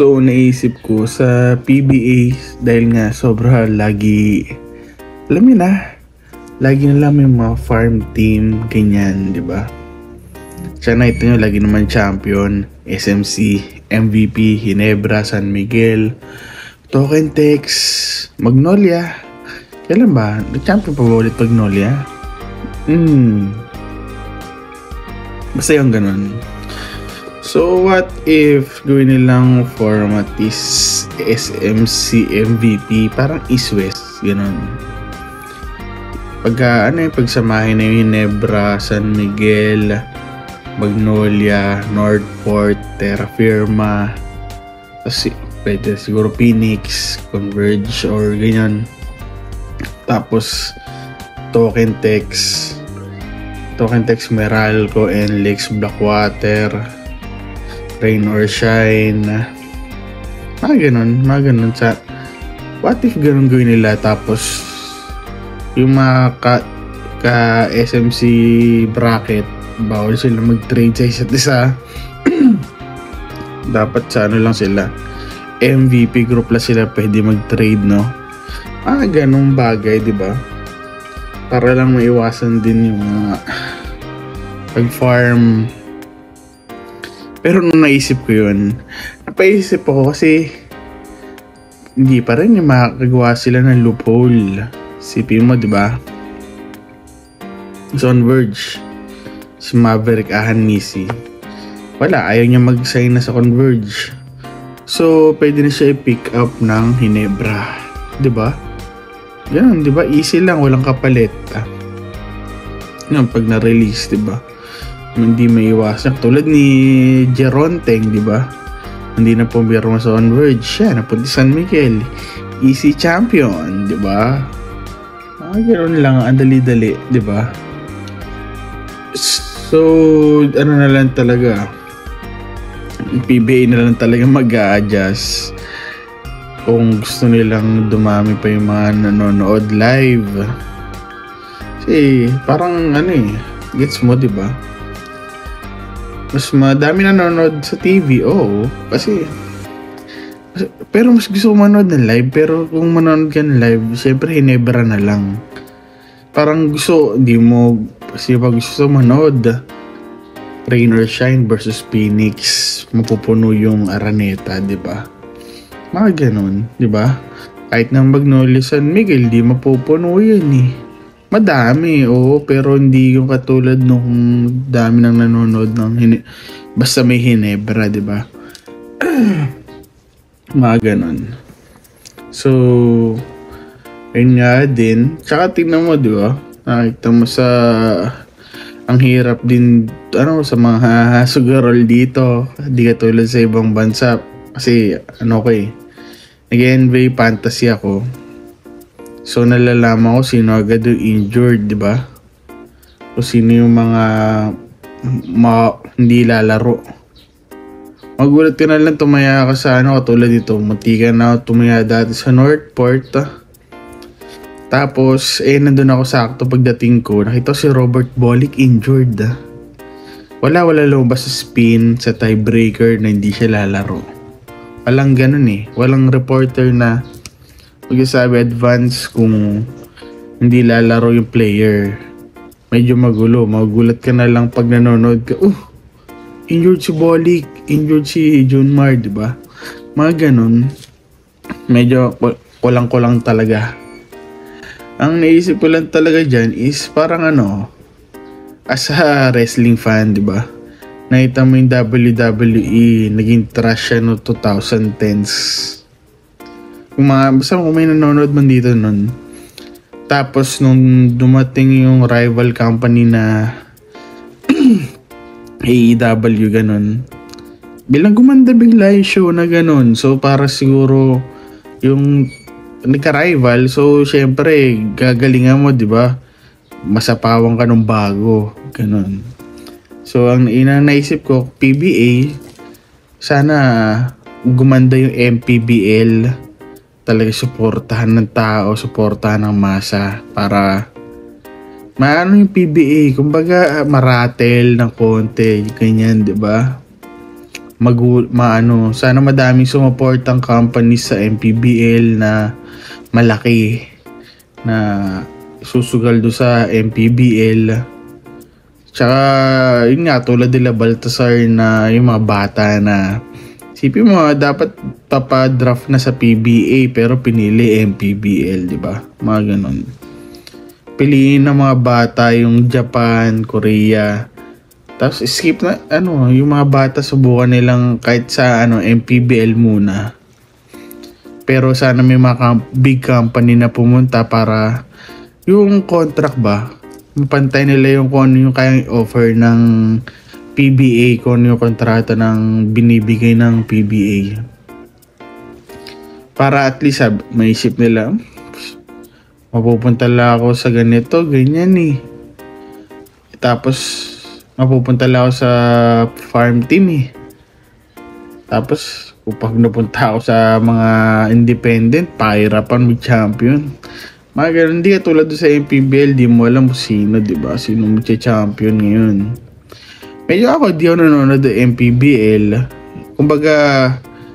So naisip ko sa PBA dahil nga sobra lagi, alam niyo na, lagi na lang may mga farm team, ganyan, di ba? Siya ito nyo, lagi naman champion, SMC, MVP, Ginebra, San Miguel, Token Tex, Magnolia. Kailan ba? Nag-champion pa ba ulit Magnolia? Basta yung ganun. So what if gawin nilang format is SMC MVP, parang East West, ganun. Pagsamahin na yung Ginebra, San Miguel, Magnolia, Northport, Terra Firma, kasi pwede siguro Phoenix, Converge or ganyan. Tapos Token Tex, Meralco, NLEX, Blackwater, Rain or Shine, mga ganun sa what if ganun gawin nila. Tapos yung mga ka SMC bracket, bawal sila mag-trade sa isa't isa. Dapat sa lang sila, MVP group lang sila pwede mag-trade, no? Ganung bagay, di ba? Para lang maiwasan din yung mga pag-farm. Pero nung naisip ko yun, napaisip ako kasi hindi pa rin yung makakagawa sila ng loophole. Sipin mo, di ba? So on Verge, si Maverick Ahanisi, wala, ayaw niya mag-sign na sa Converge. So pwede na siya i-pick up ng Ginebra, di ba? Ganun, di ba? Easy lang, walang kapalit. Yan, pag na-release, di ba? Hindi maiwasan. Tulad ni Geronteng, di ba? Hindi na pumirma sa Converge. Siya, napunta San Miguel. Easy champion, di ba? Ganoon lang, ang dali-dali, di ba? So, ano na lang talaga, PBA na lang talaga mag-a-adjust kung gusto nilang dumami pa yung mga nanonood live. Kasi parang gets mo, di ba? Mas madami nanonood sa TV, kasi pero mas gusto ko manood ng live. Pero kung manonood ka ng live, syempre Ginebra na lang. Parang gusto, kasi pag gusto manood Rain or Shine versus Phoenix, mapupuno yung Araneta, di ba? Mga ganun, di ba? Kahit ng Magnolia, San Miguel, di mapupuno yun eh. Madami, pero hindi yung katulad nung dami nang nanonood basta may Ginebra, di ba? Mga ganun. So, ayun nga din. Tsaka tingnan mo, di ba? Nakita mo ang hirap din, sa mga sugarol dito. Di katulad sa ibang bansa. Kasi, nag-NBA fantasy ako. So, nalalaman ko sino agad yung injured, di ba? O sino yung mga hindi lalaro. Magulat ka na lang tumaya ka sa katulad dito. Munti ka na tumaya dati sa Northport. Tapos, nandun ako sakto pagdating ko. Nakita ko si Robert Bolick injured. Wala lumabas sa spin sa tiebreaker na hindi siya lalaro. Walang ganun Walang reporter na magsasabi advance kung hindi lalaro yung player. Medyo magulo. Magulat ka na lang pag nanonood ka. Injured si Bolick, injured si Junmar, di ba? Mga ganun. Medyo kulang-kulang talaga. Ang naisip ko lang talaga dyan is parang as a wrestling fan, di ba? Nakita mo yung WWE, naging trash siya no 2010s. Basta kung may nanonood man dito nun. Tapos nung dumating yung rival company na AEW, ganun, bilang gumanda bigla yung show na ganun. So para siguro yung nagka-rival, so syempre gagalingan mo, di ba? Masapawang ka nung bago, ganun. So ang naisip ko, PBA, sana gumanda yung MPBL. Talaga suportahan ng tao, suportahan ng masa para yung PBA, kumbaga maratel ng konti, ganyan, di ba? sana madaming sumuportang companies sa MPBL na malaki na susugal do sa MPBL. Tsaka yun nga, tulad nila Baltasar na yung mga bata na isipin mo, dapat papadraft na sa PBA pero pinili MPBL, di ba? Mga ganon. Piliin ng mga bata yung Japan, Korea. Tapos skip na yung mga bata subukan nilang kahit sa MPBL muna. Pero sana may mga big company na pumunta para yung contract ba, mapantay nila yung kung ano yung kayang offer ng PBA, kung ano yung kontrata ng binibigay ng PBA. Para at least maisip nila, mapupunta lang ako sa ganito, ganyan eh. Tapos, mapupunta lang ako sa farm team eh. Tapos, kapag napunta ako sa mga independent, pahirapan mag-champion. Mga ganun, hindi ka tulad sa MPBL, di mo alam sino, di ba? Sino mag-champion ngayon. Medyo ako, di ako nanonood ng MPBL. Kumbaga,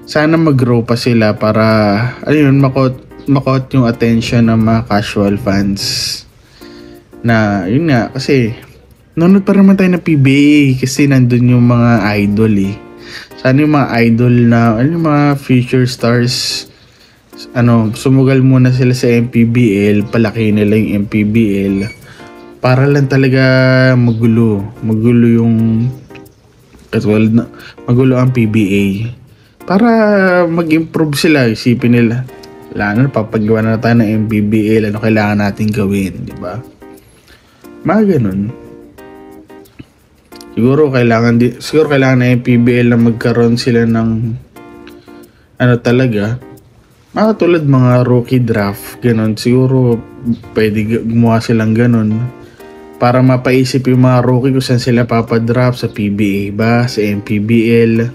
sana mag-grow pa sila para, makot yung attention ng mga casual fans. Na, yun nga, kasi, nanonood pa naman tayo ng PBA kasi nandun yung mga idol eh. Sana yung mga idol na, yung mga future stars, sumugal muna sila sa MPBL, palaki nila yung MPBL para lang talaga magulo yung katulad na magulo ang PBA para mag-improve sila. Isipin nila, papagawa na tayo ng MPBL, ano kailangan natin gawin, di ba? Mga ganun. Siguro kailangan ng MPBL na magkaroon sila ng talaga mga tulad mga rookie draft, ganun. Siguro pwede gumawa silang ganun para mapaisip yung mga rookie kung saan sila papadraft, sa PBA ba, sa MPBL.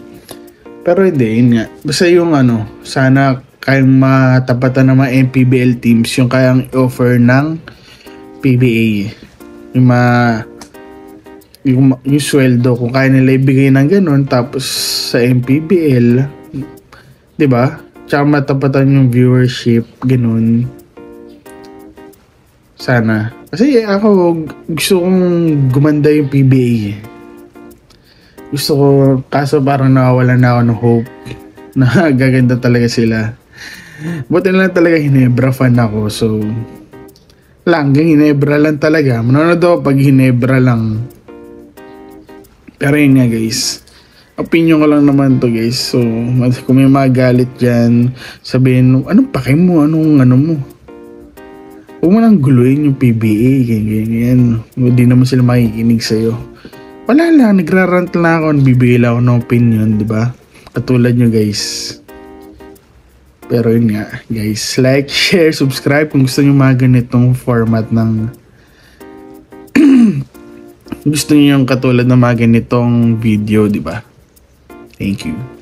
Pero hindi, yun nga. Basta yung sana kayang matapatan ng mga MPBL teams yung kayang offer ng PBA. Yung sweldo, kung kaya nila ibigay ng ganun, tapos sa MPBL, di ba? Tsaka matapatan yung viewership, ganun. Sana. Kasi ako, gusto kong gumanda yung PBA. Gusto ko, kaso parang nawawalan na ako ng hope na gaganda talaga sila. Buti na lang talaga Hinebra fan ako, so hanggang Hinebra lang talaga. Manonood ako pag Hinebra lang. Pero yun nga guys, opinion ko lang naman to guys. So kung may magalit dyan, sabihin, anong pake mo, anong mo. Huwag mo nang guluhin yung PBA, ganyan. Hindi naman sila makikinig sa'yo. Wala lang, nagrarant lang ako, bibigay lang ako ng opinion, di ba? Katulad nyo guys. Pero yun nga guys, like, share, subscribe kung gusto nyo mga ganitong format ng gusto niyo yung katulad ng mga ganitong video, di ba? Thank you.